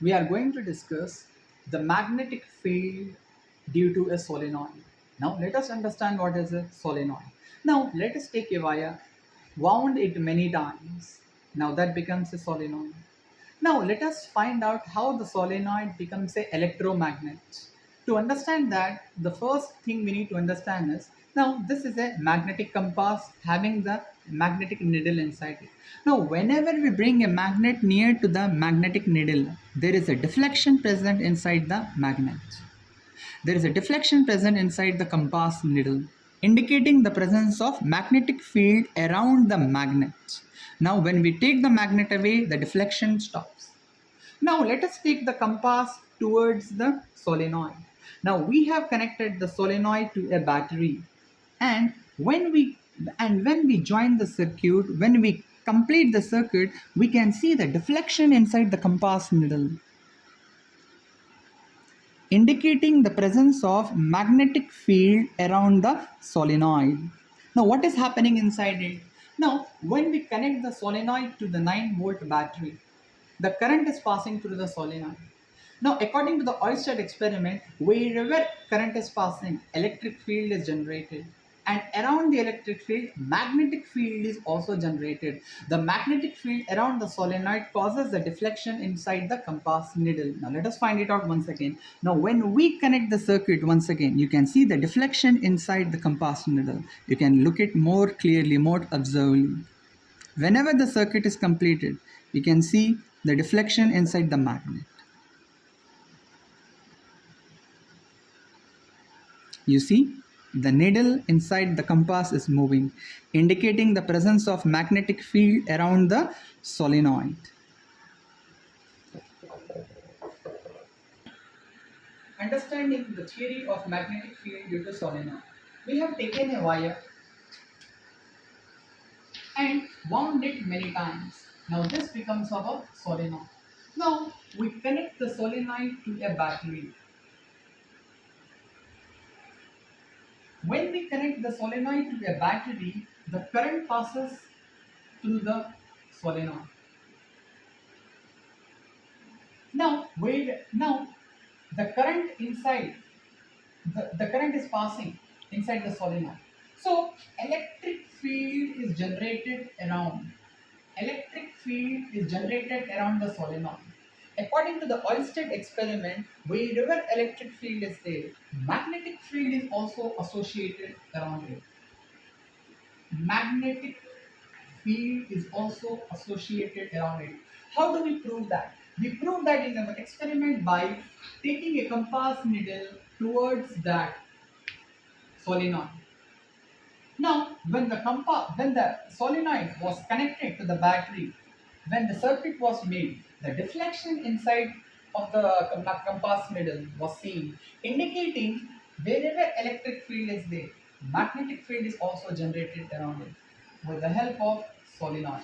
we are going to discuss the magnetic field due to a solenoid. Now let us understand what is a solenoid. Now let us take a wire, wound it many times. Now that becomes a solenoid. Now let us find out how the solenoid becomes a electromagnet. To understand that, the first thing we need to understand is, now this is a magnetic compass having the magnetic needle inside it. Now whenever we bring a magnet near to the magnetic needle, there is a deflection present inside the magnet. There is a deflection present inside the compass needle, indicating the presence of magnetic field around the magnet. Now when we take the magnet away, the deflection stops. Now let us take the compass towards the solenoid. Now we have connected the solenoid to a battery, and when we join the circuit, when we complete the circuit, we can see the deflection inside the compass needle, indicating the presence of magnetic field around the solenoid. Now what is happening inside it? Now when we connect the solenoid to the 9-volt battery, the current is passing through the solenoid. Now according to the Oersted experiment, wherever current is passing, electric field is generated, and around the electric field, magnetic field is also generated. The magnetic field around the solenoid causes the deflection inside the compass needle. Now let us find it out once again. Now when we connect the circuit once again, you can see the deflection inside the compass needle. You can look it more clearly, more observably. Whenever the circuit is completed, you can see the deflection inside the magnet. You see, the needle inside the compass is moving, indicating the presence of magnetic field around the solenoid. Understanding the theory of magnetic field due to solenoid, we have taken a wire and wound it many times. Now this becomes our solenoid. Now we connect the solenoid to a battery. When we connect the solenoid to a battery, the current passes through the solenoid. Now the current inside the current is passing inside the solenoid. So electric field is generated around. Electric field is generated around the solenoid. According to the Oersted experiment, wherever electric field is there, magnetic field is also associated around it. Magnetic field is also associated around it. How do we prove that? We prove that in our experiment by taking a compass needle towards that solenoid. Now, when the solenoid was connected to the battery, when the circuit was made, the deflection inside of the compass needle was seen, indicating wherever electric field is there, magnetic field is also generated around it with the help of solenoid.